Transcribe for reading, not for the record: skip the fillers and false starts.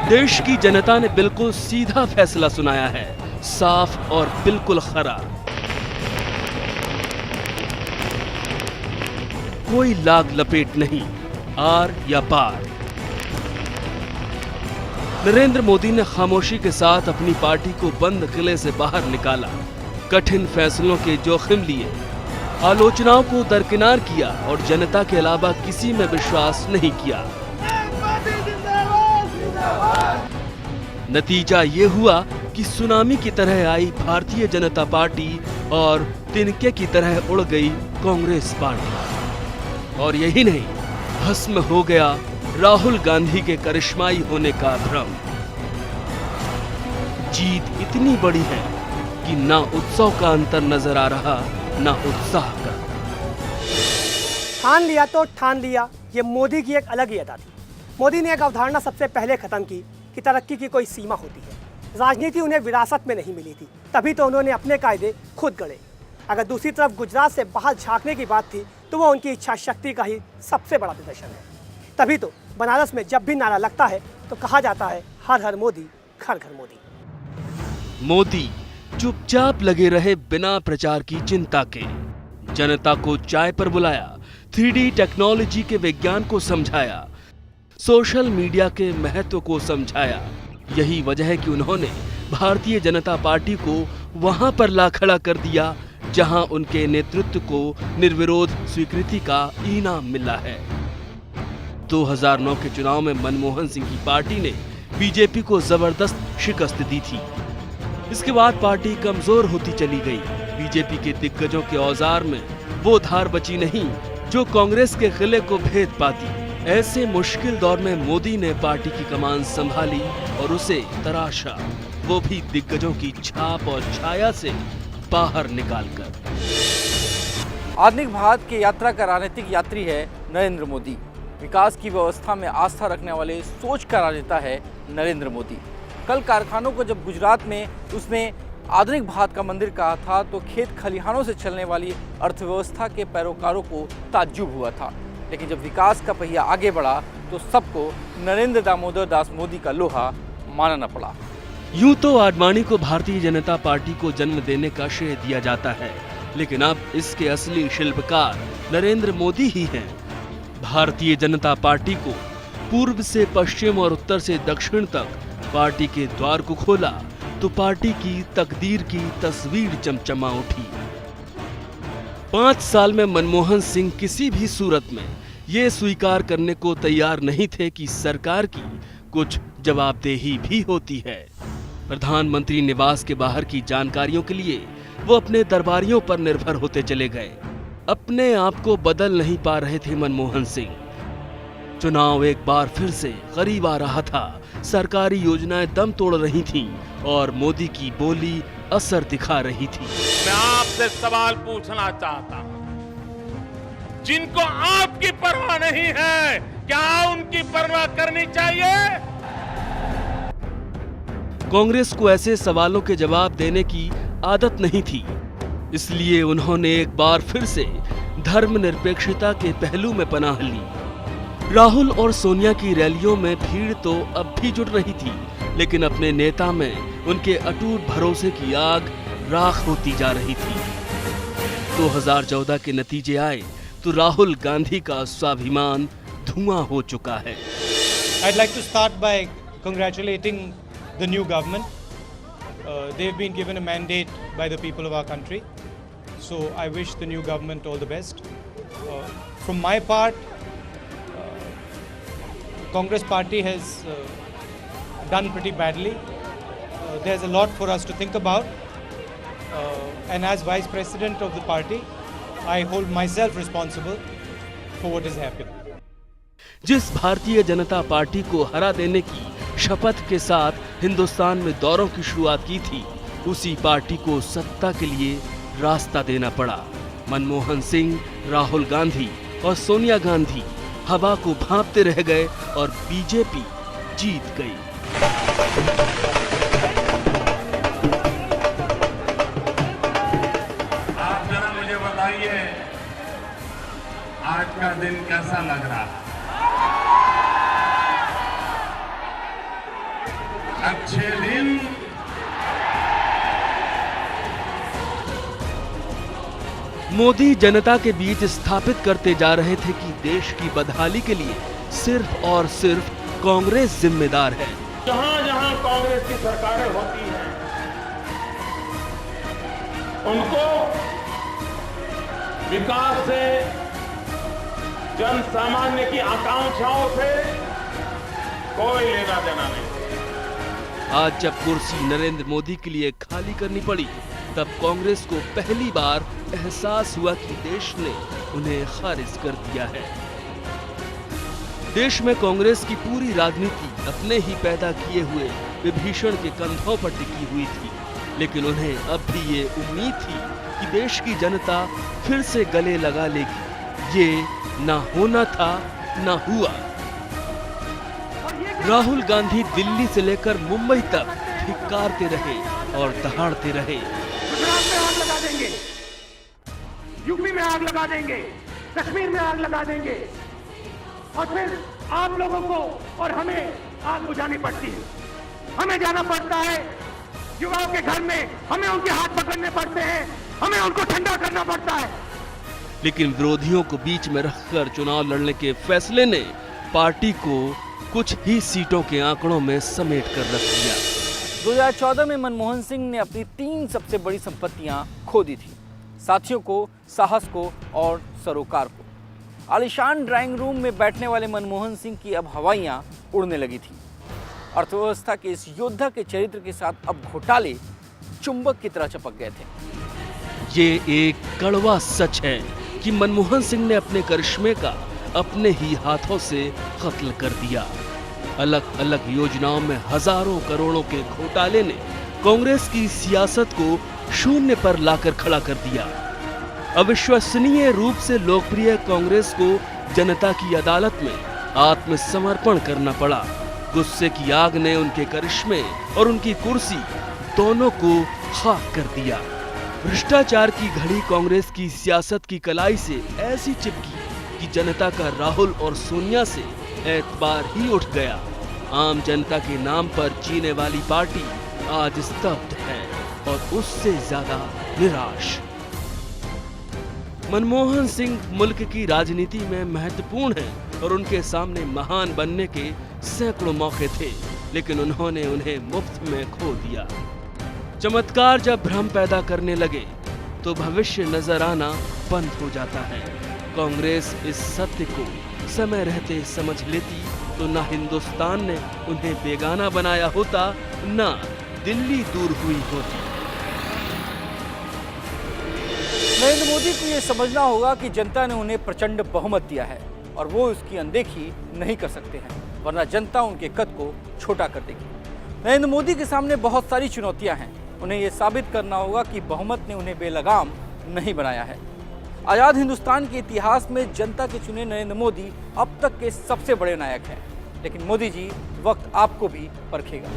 देश की जनता ने बिल्कुल सीधा फैसला सुनाया है, साफ और बिल्कुल खरा। कोई लाग लपेट नहीं, आर या पार। नरेंद्र मोदी ने खामोशी के साथ अपनी पार्टी को बंद किले से बाहर निकाला, कठिन फैसलों के जोखिम लिए, आलोचनाओं को दरकिनार किया और जनता के अलावा किसी में विश्वास नहीं किया। नतीजा ये हुआ कि सुनामी की तरह आई भारतीय जनता पार्टी और तिनके की तरह उड़ गई कांग्रेस पार्टी। और यही नहीं, भस्म हो गया राहुल गांधी के करिश्माई होने का भ्रम। जीत इतनी बड़ी है कि ना उत्सव का अंतर नजर आ रहा, ना उत्साह का। ठान लिया तो ठान लिया, ये मोदी की एक अलग ही अदा थी। मोदी ने एक अवधारणा सबसे पहले खत्म की कि तरक्की की कोई सीमा होती है। राजनीति उन्हें विरासत में नहीं मिली थी, तभी तो उन्होंने अपने कायदे खुद गढ़े। अगर दूसरी तरफ गुजरात से बाहर झांकने की बात थी तो वो उनकी इच्छा शक्ति का ही सबसे बड़ा प्रदर्शन है। तभी तो बनारस में जब भी नारा लगता है तो कहा जाता है, हर हर मोदी, घर घर मोदी। मोदी चुपचाप लगे रहे बिना प्रचार की चिंता के। जनता को चाय पर बुलाया, 3D टेक्नोलॉजी के विज्ञान को समझाया, सोशल मीडिया के महत्व को समझाया। यही वजह है कि उन्होंने भारतीय जनता पार्टी को वहां पर ला खड़ा कर दिया जहां उनके नेतृत्व को निर्विरोध स्वीकृति का इनाम मिला है। 2009 के चुनाव में मनमोहन सिंह की पार्टी ने बीजेपी को जबरदस्त शिकस्त दी थी। इसके बाद पार्टी कमजोर होती चली गई। बीजेपी के दिग्गजों के औजार में वो धार बची नहीं जो कांग्रेस के किले को भेद पाती। ऐसे मुश्किल दौर में मोदी ने पार्टी की कमान संभाली और उसे तराशा, वो भी दिग्गजों की छाप और छाया से बाहर निकालकर। आधुनिक भारत की यात्रा का राजनीतिक यात्री है नरेंद्र मोदी। विकास की व्यवस्था में आस्था रखने वाले सोच का राजनेता है नरेंद्र मोदी। कल कारखानों को जब गुजरात में उसने आधुनिक भारत का मंदिर कहा था तो खेत खलिहानों से चलने वाली अर्थव्यवस्था के पैरोकारों को ताज्जुब हुआ था। लेकिन जब विकास का पहिया आगे बढ़ा तो सबको नरेंद्र दामोदर दास मोदी का लोहा मानना पड़ा। यूं तो आडवाणी को भारतीय जनता पार्टी को जन्म देने का श्रेय दिया जाता है, लेकिन अब इसके असली शिल्पकार नरेंद्र मोदी ही हैं। भारतीय जनता पार्टी को पूर्व से पश्चिम और उत्तर से दक्षिण तक पार्टी के द्वार को खोला तो पार्टी की तकदीर की तस्वीर चमचमा उठी। 5 साल में मनमोहन सिंह किसी भी सूरत में ये स्वीकार करने को तैयार नहीं थे कि सरकार की कुछ जवाबदेही भी होती है। प्रधानमंत्री निवास के बाहर की जानकारियों के लिए वो अपने दरबारियों पर निर्भर होते चले गए। अपने आप को बदल नहीं पा रहे थे मनमोहन सिंह। चुनाव एक बार फिर से करीब आ रहा था, सरकारी योजनाएं दम तोड़ रही थीं और मोदी की बोली असर दिखा रही थी। मैं आपसे सवाल पूछना चाहता हूं, जिनको आपकी परवाह नहीं है, क्या उनकी परवाह करनी चाहिए? कांग्रेस को ऐसे सवालों के जवाब देने की आदत नहीं थी, इसलिए उन्होंने एक बार फिर से धर्मनिरपेक्षता के पहलू में पनाह ली। राहुल और सोनिया की रैलियों में भीड़ तो अब भी जुट रही थी, लेकिन अपने नेता में उनके अटूट भरोसे की आग राख होती जा रही थी। 2014 के नतीजे आए तो राहुल गांधी का स्वाभिमान धुआं हो चुका है। I'd like to start by congratulating the new government. They've been given a mandate by the people of our country. So I wish the new government all the best. From my part, Congress party has done pretty badly. There's a lot for us to think about. And as Vice President of the party, I hold myself responsible for what is happening. जिस Bharatiya Janata party को हरा देने की शपथ के साथ हिंदुस्तान में दौरों की शुरुआत की थी, उसी पार्टी को सत्ता के लिए रास्ता देना पड़ा। मनमोहन सिंह, राहुल गांधी और सोनिया गांधी हवा को भांपते रह गए और बीजेपी जीत गई। आप जरा मुझे बताइए, आज का दिन कैसा लग रहा है? अच्छे दिन मोदी जनता के बीच स्थापित करते जा रहे थे कि देश की बदहाली के लिए सिर्फ और सिर्फ कांग्रेस जिम्मेदार है। जहां जहां कांग्रेस की सरकारें होती हैं, उनको विकास से, जन सामान्य की आकांक्षाओं से कोई लेना देना नहीं। आज जब कुर्सी नरेंद्र मोदी के लिए खाली करनी पड़ी, तब कांग्रेस को पहली बार एहसास हुआ कि देश ने उन्हें खारिज कर दिया है। देश में कांग्रेस की पूरी राजनीति अपने ही पैदा किए हुए विभीषण के कंधों पर टिकी हुई थी, लेकिन उन्हें अब भी ये उम्मीद थी कि देश की जनता फिर से गले लगा लेगी। ये ना होना था, ना हुआ। राहुल गांधी दिल्ली से लेकर मुंबई तक धिक्कारते रहे और दहाड़ते रहे। गुजरात में आग लगा देंगे, यूपी में आग लगा देंगे, कश्मीर में आग लगा देंगे, और फिर आप लोगों को और हमें आग बुझानी पड़ती है। हमें जाना पड़ता है युवाओं के घर में, हमें उनके हाथ पकड़ने पड़ते हैं, हमें उनको ठंडा करना पड़ता है। लेकिन विरोधियों को बीच में रखकर चुनाव लड़ने के फैसले ने पार्टी को कुछ ही सीटों के आंकड़ों में समेट कर रख दिया। 2014 में मनमोहन सिंह ने अपनी 3 सबसे बड़ी संपत्तियां खो दी थी, साथियों को, साहस को और सरोकार को। आलीशान ड्राइंग रूम में बैठने वाले मनमोहन सिंह की अब हवाइयां उड़ने लगी थी। अर्थव्यवस्था के इस योद्धा के चरित्र के साथ अब घोटाले चुंबक की तरह चपक गए थे। ये एक कड़वा सच है कि मनमोहन सिंह ने अपने करिश्मे का अपने ही हाथों से कत्ल कर दिया। अलग अलग योजनाओं में हजारों करोड़ों के घोटाले ने कांग्रेस की सियासत को शून्य पर लाकर खड़ा कर दिया। अविश्वसनीय रूप से लोकप्रिय कांग्रेस को जनता की अदालत में आत्मसमर्पण करना पड़ा। गुस्से की आग ने उनके करिश्मे और उनकी कुर्सी दोनों को खाक कर दिया। भ्रष्टाचार की घड़ी कांग्रेस की सियासत की कलाई से ऐसी चिपकी कि जनता का राहुल और सोनिया से एतबार ही उठ गया। आम जनता के नाम पर जीने वाली पार्टी आज स्तब्ध है और उससे ज्यादा निराश। मनमोहन सिंह मुल्क की राजनीति में महत्वपूर्ण हैं और उनके सामने महान बनने के सैकड़ों मौके थे, लेकिन उन्होंने उन्हें मुफ्त में खो दिया। चमत्कार जब भ्रम पैदा करने लगे तो भविष्य नजर आना बंद हो जाता है। कांग्रेस इस सत्य को समय रहते समझ लेती तो ना हिंदुस्तान ने उन्हें बेगाना बनाया होता, ना दिल्ली दूर हुई होती। नरेंद्र मोदी को यह समझना होगा कि जनता ने उन्हें प्रचंड बहुमत दिया है और वो उसकी अनदेखी नहीं कर सकते हैं, वरना जनता उनके कद को छोटा कर देगी। नरेंद्र मोदी के सामने बहुत सारी चुनौतियां हैं। उन्हें यह साबित करना होगा कि बहुमत ने उन्हें बेलगाम नहीं बनाया है। आजाद हिंदुस्तान के इतिहास में जनता के चुने नरेंद्र मोदी अब तक के सबसे बड़े नायक हैं, लेकिन मोदी जी, वक्त आपको भी परखेगा।